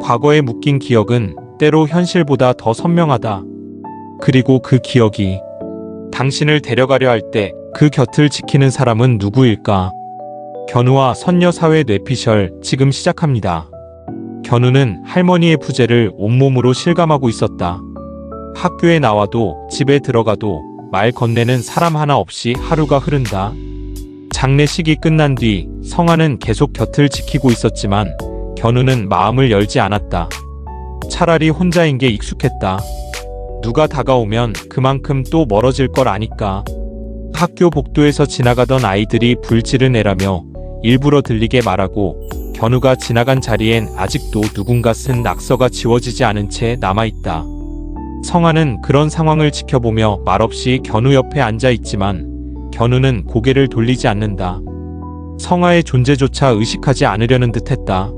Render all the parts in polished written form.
과거에 묶인 기억은 때로 현실보다 더 선명하다. 그리고 그 기억이 당신을 데려가려 할 때 그 곁을 지키는 사람은 누구일까? 견우와 선녀 사회 뇌피셜 지금 시작합니다. 견우는 할머니의 부재를 온몸으로 실감하고 있었다. 학교에 나와도 집에 들어가도 말 건네는 사람 하나 없이 하루가 흐른다. 장례식이 끝난 뒤 성화는 계속 곁을 지키고 있었지만 견우는 마음을 열지 않았다. 차라리 혼자인 게 익숙했다. 누가 다가오면 그만큼 또 멀어질 걸 아니까. 학교 복도에서 지나가던 아이들이 불지른 애라며 일부러 들리게 말하고 견우가 지나간 자리엔 아직도 누군가 쓴 낙서가 지워지지 않은 채 남아있다. 성화는 그런 상황을 지켜보며 말없이 견우 옆에 앉아있지만 견우는 고개를 돌리지 않는다. 성화의 존재조차 의식하지 않으려는 듯했다.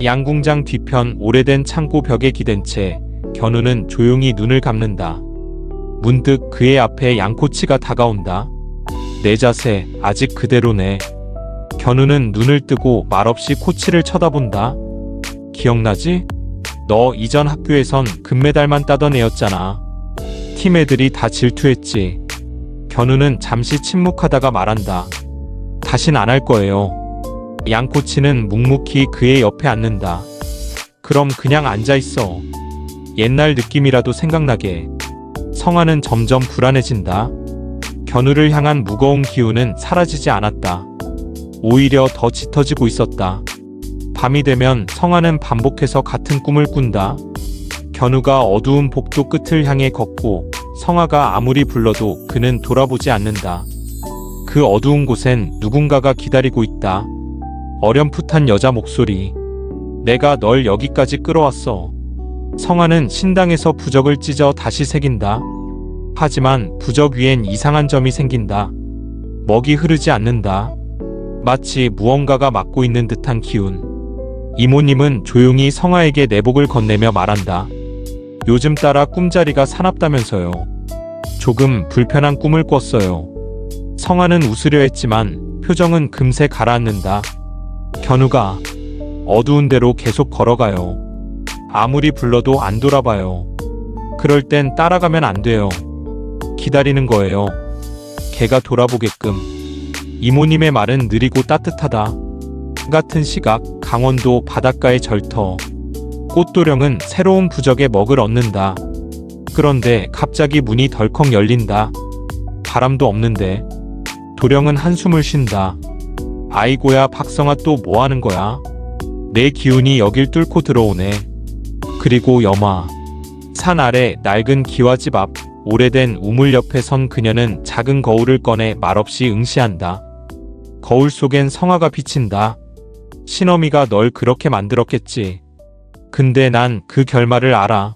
양궁장 뒤편 오래된 창고 벽에 기댄 채 견우는 조용히 눈을 감는다. 문득 그의 앞에 양코치가 다가온다. 내 자세 아직 그대로네. 견우는 눈을 뜨고 말없이 코치를 쳐다본다. 기억나지? 너 이전 학교에선 금메달만 따던 애였잖아. 팀 애들이 다 질투했지. 견우는 잠시 침묵하다가 말한다. 다신 안 할 거예요. 양코치는 묵묵히 그의 옆에 앉는다. 그럼 그냥 앉아있어. 옛날 느낌이라도 생각나게. 성화는 점점 불안해진다. 견우를 향한 무거운 기운은 사라지지 않았다. 오히려 더 짙어지고 있었다. 밤이 되면 성화는 반복해서 같은 꿈을 꾼다. 견우가 어두운 복도 끝을 향해 걷고 성화가 아무리 불러도 그는 돌아보지 않는다. 그 어두운 곳엔 누군가가 기다리고 있다. 어렴풋한 여자 목소리. 내가 널 여기까지 끌어왔어. 성화는 신당에서 부적을 찢어 다시 새긴다. 하지만 부적 위엔 이상한 점이 생긴다. 먹이 흐르지 않는다. 마치 무언가가 막고 있는 듯한 기운. 이모님은 조용히 성화에게 내복을 건네며 말한다. 요즘 따라 꿈자리가 사납다면서요. 조금 불편한 꿈을 꿨어요. 성화는 웃으려 했지만 표정은 금세 가라앉는다. 견우가 어두운 데로 계속 걸어가요. 아무리 불러도 안 돌아봐요. 그럴 땐 따라가면 안 돼요. 기다리는 거예요. 걔가 돌아보게끔. 이모님의 말은 느리고 따뜻하다. 같은 시각 강원도 바닷가의 절터. 꽃도령은 새로운 부적에 먹을 얻는다. 그런데 갑자기 문이 덜컥 열린다. 바람도 없는데. 도령은 한숨을 쉰다. 아이고야 박성아 또 뭐하는 거야? 내 기운이 여길 뚫고 들어오네. 그리고 염화. 산 아래 낡은 기와집 앞 오래된 우물 옆에 선 그녀는 작은 거울을 꺼내 말없이 응시한다. 거울 속엔 성화가 비친다. 신어미가 널 그렇게 만들었겠지. 근데 난 그 결말을 알아.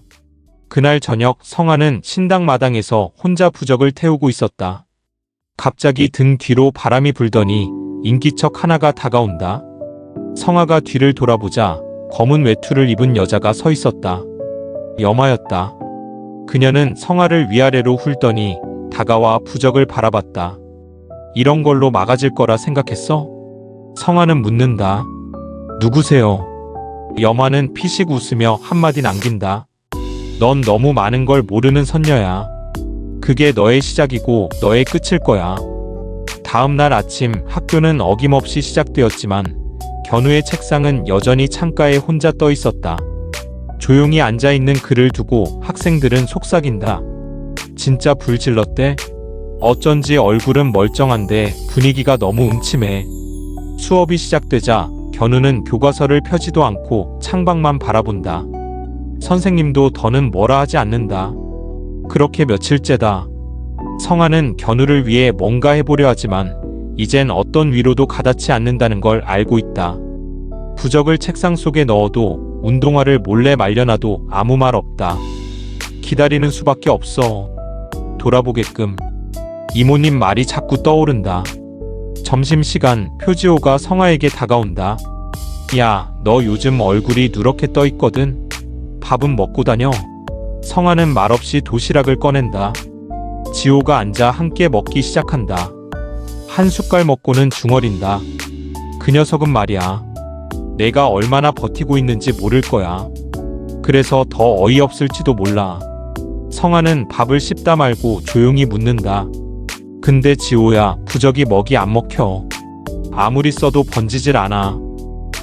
그날 저녁 성화는 신당 마당에서 혼자 부적을 태우고 있었다. 갑자기 등 뒤로 바람이 불더니 인기척 하나가 다가온다. 성화가 뒤를 돌아보자 검은 외투를 입은 여자가 서 있었다. 염화였다. 그녀는 성화를 위아래로 훑더니 다가와 부적을 바라봤다. 이런 걸로 막아질 거라 생각했어? 성화는 묻는다. 누구세요? 염화는 피식 웃으며 한마디 남긴다. 넌 너무 많은 걸 모르는 선녀야. 그게 너의 시작이고 너의 끝일 거야. 다음 날 아침 학교는 어김없이 시작되었지만 견우의 책상은 여전히 창가에 혼자 떠 있었다. 조용히 앉아있는 그를 두고 학생들은 속삭인다. 진짜 불 질렀대? 어쩐지 얼굴은 멀쩡한데 분위기가 너무 음침해. 수업이 시작되자 견우는 교과서를 펴지도 않고 창밖만 바라본다. 선생님도 더는 뭐라 하지 않는다. 그렇게 며칠째다. 성화는 견우를 위해 뭔가 해보려 하지만 이젠 어떤 위로도 가닿지 않는다는 걸 알고 있다. 부적을 책상 속에 넣어도 운동화를 몰래 말려놔도 아무 말 없다. 기다리는 수밖에 없어. 돌아보게끔. 이모님 말이 자꾸 떠오른다. 점심시간 표지호가 성화에게 다가온다. 야, 너 요즘 얼굴이 누렇게 떠있거든. 밥은 먹고 다녀. 성화는 말없이 도시락을 꺼낸다. 지호가 앉아 함께 먹기 시작한다. 한 숟갈 먹고는 중얼인다. 그 녀석은 말이야. 내가 얼마나 버티고 있는지 모를 거야. 그래서 더 어이없을지도 몰라. 성화는 밥을 씹다 말고 조용히 묻는다. 근데 지호야, 부적이 먹이 안 먹혀. 아무리 써도 번지질 않아.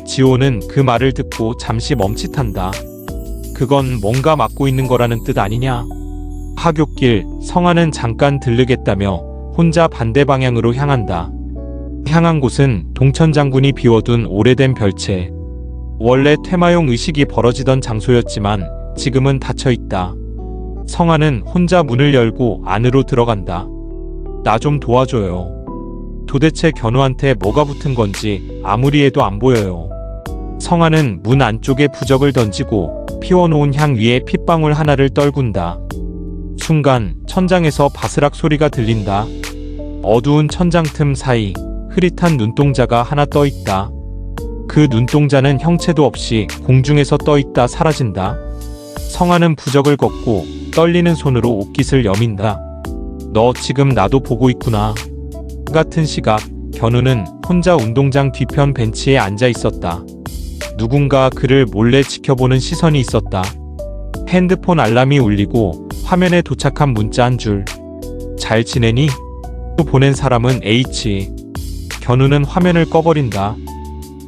지호는 그 말을 듣고 잠시 멈칫한다. 그건 뭔가 막고 있는 거라는 뜻 아니냐? 하굣길, 성화는 잠깐 들르겠다며 혼자 반대 방향으로 향한다. 향한 곳은 동천 장군이 비워둔 오래된 별채. 원래 퇴마용 의식이 벌어지던 장소였지만 지금은 닫혀 있다. 성화는 혼자 문을 열고 안으로 들어간다. 나 좀 도와줘요. 도대체 견우한테 뭐가 붙은 건지 아무리 해도 안 보여요. 성화는 문 안쪽에 부적을 던지고 피워놓은 향 위에 핏방울 하나를 떨군다. 순간 천장에서 바스락 소리가 들린다. 어두운 천장 틈 사이 흐릿한 눈동자가 하나 떠 있다. 그 눈동자는 형체도 없이 공중에서 떠 있다 사라진다. 성화는 부적을 걷고 떨리는 손으로 옷깃을 여민다. 너 지금 나도 보고 있구나. 같은 시각 견우는 혼자 운동장 뒤편 벤치에 앉아 있었다. 누군가 그를 몰래 지켜보는 시선이 있었다. 핸드폰 알람이 울리고 화면에 도착한 문자 한 줄. 잘 지내니? 보낸 사람은 H. 견우는 화면을 꺼버린다.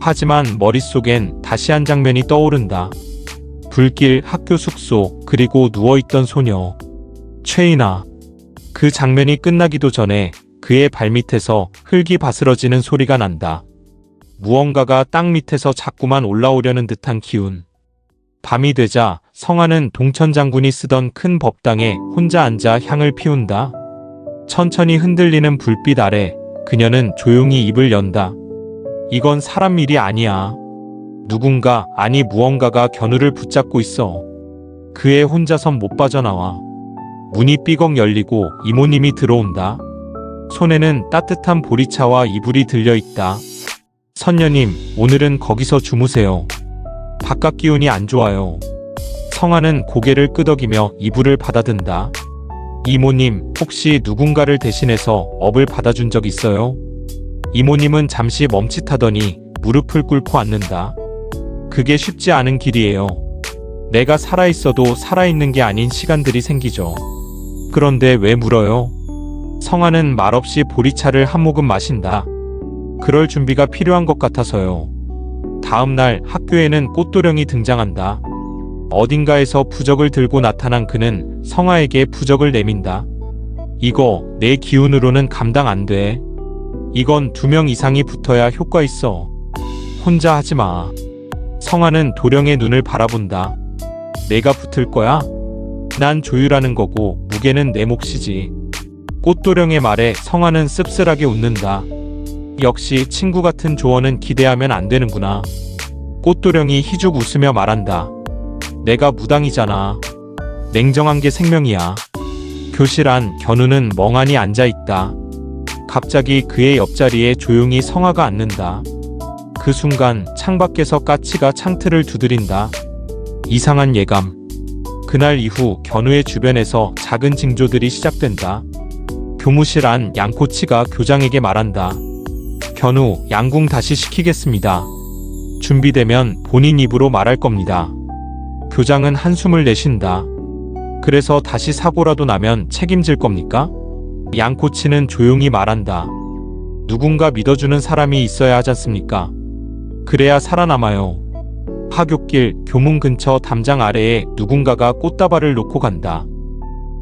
하지만 머릿속엔 다시 한 장면이 떠오른다. 불길, 학교 숙소, 그리고 누워있던 소녀 최인아. 그 장면이 끝나기도 전에 그의 발밑에서 흙이 바스러지는 소리가 난다. 무언가가 땅 밑에서 자꾸만 올라오려는 듯한 기운. 밤이 되자 성화는 동천 장군이 쓰던 큰 법당에 혼자 앉아 향을 피운다. 천천히 흔들리는 불빛 아래 그녀는 조용히 입을 연다. 이건 사람 일이 아니야. 누군가, 아니 무언가가 견우를 붙잡고 있어. 그애 혼자선 못 빠져나와. 문이 삐걱 열리고 이모님이 들어온다. 손에는 따뜻한 보리차와 이불이 들려있다. 선녀님, 오늘은 거기서 주무세요. 바깥 기운이 안 좋아요. 성화는 고개를 끄덕이며 이불을 받아든다. 이모님, 혹시 누군가를 대신해서 업을 받아준 적 있어요? 이모님은 잠시 멈칫하더니 무릎을 꿇고 앉는다. 그게 쉽지 않은 길이에요. 내가 살아있어도 살아있는 게 아닌 시간들이 생기죠. 그런데 왜 물어요? 성화는 말없이 보리차를 한 모금 마신다. 그럴 준비가 필요한 것 같아서요. 다음 날 학교에는 꽃도령이 등장한다. 어딘가에서 부적을 들고 나타난 그는 성화에게 부적을 내민다. 이거 내 기운으로는 감당 안 돼. 이건 2명 이상이 붙어야 효과 있어. 혼자 하지 마. 성화는 도령의 눈을 바라본다. 내가 붙을 거야? 난 조율하는 거고 무게는 내 몫이지. 꽃도령의 말에 성화는 씁쓸하게 웃는다. 역시 친구 같은 조언은 기대하면 안 되는구나. 꽃도령이 희죽 웃으며 말한다. 내가 무당이잖아. 냉정한 게 생명이야. 교실 안 견우는 멍하니 앉아있다. 갑자기 그의 옆자리에 조용히 성화가 앉는다. 그 순간 창밖에서 까치가 창틀을 두드린다. 이상한 예감. 그날 이후 견우의 주변에서 작은 징조들이 시작된다. 교무실 안 양코치가 교장에게 말한다. 견우, 양궁 다시 시키겠습니다. 준비되면 본인 입으로 말할 겁니다. 교장은 한숨을 내쉰다. 그래서 다시 사고라도 나면 책임질 겁니까? 양코치는 조용히 말한다. 누군가 믿어주는 사람이 있어야 하지 않습니까? 그래야 살아남아요. 하굣길 교문 근처 담장 아래에 누군가가 꽃다발을 놓고 간다.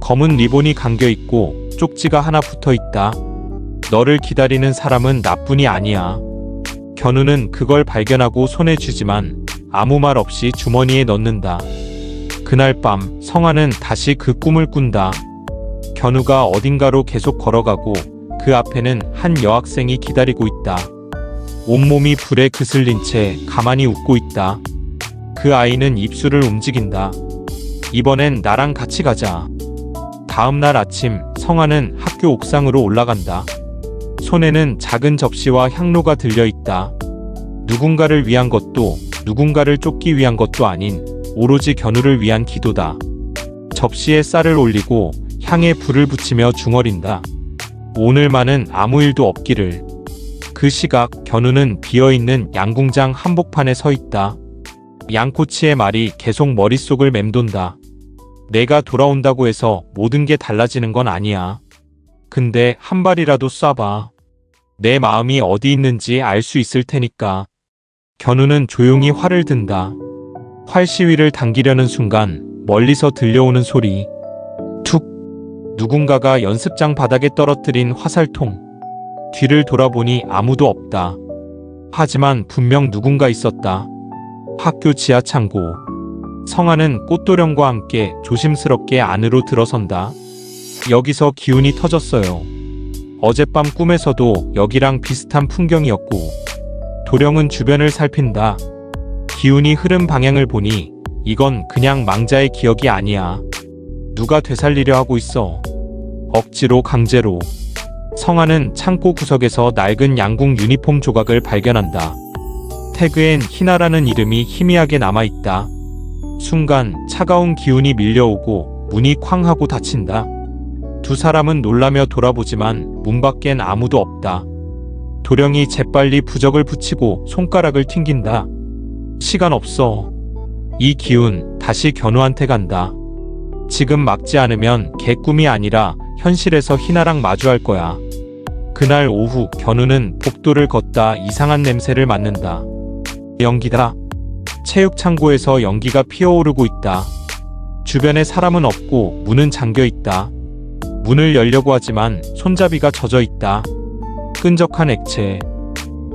검은 리본이 감겨있고 쪽지가 하나 붙어있다. 너를 기다리는 사람은 나뿐이 아니야. 견우는 그걸 발견하고 손에 쥐지만 아무 말 없이 주머니에 넣는다. 그날 밤 성화는 다시 그 꿈을 꾼다. 견우가 어딘가로 계속 걸어가고 그 앞에는 한 여학생이 기다리고 있다. 온몸이 불에 그슬린 채 가만히 웃고 있다. 그 아이는 입술을 움직인다. 이번엔 나랑 같이 가자. 다음 날 아침 성화는 학교 옥상으로 올라간다. 손에는 작은 접시와 향로가 들려있다. 누군가를 위한 것도 누군가를 쫓기 위한 것도 아닌 오로지 견우를 위한 기도다. 접시에 쌀을 올리고 향에 불을 붙이며 중얼인다. 오늘만은 아무 일도 없기를. 그 시각 견우는 비어있는 양궁장 한복판에 서 있다. 양코치의 말이 계속 머릿속을 맴돈다. 내가 돌아온다고 해서 모든 게 달라지는 건 아니야. 근데 한 발이라도 쏴봐. 내 마음이 어디 있는지 알 수 있을 테니까. 견우는 조용히 활을 든다. 활 시위를 당기려는 순간 멀리서 들려오는 소리. 툭! 누군가가 연습장 바닥에 떨어뜨린 화살통. 뒤를 돌아보니 아무도 없다. 하지만 분명 누군가 있었다. 학교 지하 창고. 성아는 꽃도령과 함께 조심스럽게 안으로 들어선다. 여기서 기운이 터졌어요. 어젯밤 꿈에서도 여기랑 비슷한 풍경이었고, 도령은 주변을 살핀다. 기운이 흐른 방향을 보니 이건 그냥 망자의 기억이 아니야. 누가 되살리려 하고 있어. 억지로 강제로. 성아는 창고 구석에서 낡은 양궁 유니폼 조각을 발견한다. 태그엔 희나라는 이름이 희미하게 남아있다. 순간 차가운 기운이 밀려오고 문이 쾅 하고 닫힌다. 두 사람은 놀라며 돌아보지만 문 밖엔 아무도 없다. 도령이 재빨리 부적을 붙이고 손가락을 튕긴다. 시간 없어. 이 기운 다시 견우한테 간다. 지금 막지 않으면 개꿈이 아니라 현실에서 희나랑 마주할 거야. 그날 오후 견우는 복도를 걷다 이상한 냄새를 맡는다. 연기다. 체육창고에서 연기가 피어오르고 있다. 주변에 사람은 없고 문은 잠겨 있다. 문을 열려고 하지만 손잡이가 젖어 있다. 끈적한 액체.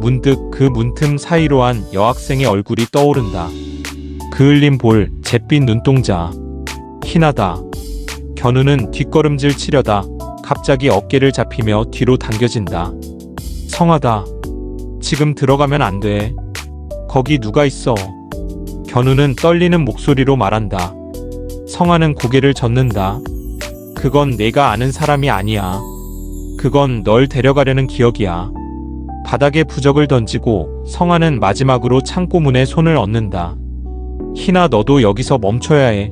문득 그 문틈 사이로 한 여학생의 얼굴이 떠오른다. 그을린 볼, 잿빛 눈동자. 희나다. 견우는 뒷걸음질 치려다 갑자기 어깨를 잡히며 뒤로 당겨진다. 성아다. 지금 들어가면 안 돼. 거기 누가 있어. 견우는 떨리는 목소리로 말한다. 성아는 고개를 젓는다. 그건 내가 아는 사람이 아니야. 그건 널 데려가려는 기억이야. 바닥에 부적을 던지고 성아는 마지막으로 창고 문에 손을 얹는다. 희나, 너도 여기서 멈춰야 해.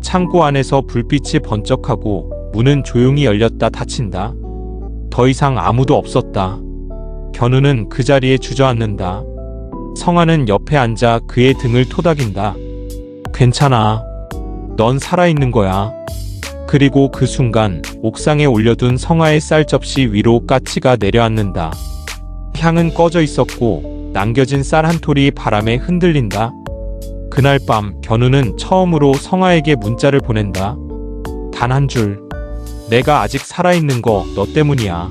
창고 안에서 불빛이 번쩍하고 문은 조용히 열렸다 닫힌다. 더 이상 아무도 없었다. 견우는 그 자리에 주저앉는다. 성아는 옆에 앉아 그의 등을 토닥인다. 괜찮아. 넌 살아있는 거야. 그리고 그 순간 옥상에 올려둔 성아의 쌀접시 위로 까치가 내려앉는다. 향은 꺼져 있었고 남겨진 쌀 한 톨이 바람에 흔들린다. 그날 밤 견우는 처음으로 성아에게 문자를 보낸다. 단 한 줄. 내가 아직 살아있는 거 너 때문이야.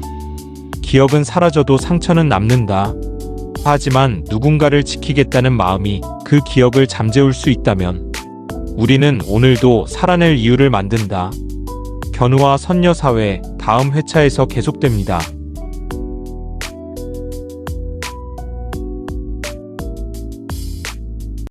기억은 사라져도 상처는 남는다. 하지만 누군가를 지키겠다는 마음이 그 기억을 잠재울 수 있다면 우리는 오늘도 살아낼 이유를 만든다. 견우와 선녀 사회 다음 회차에서 계속됩니다.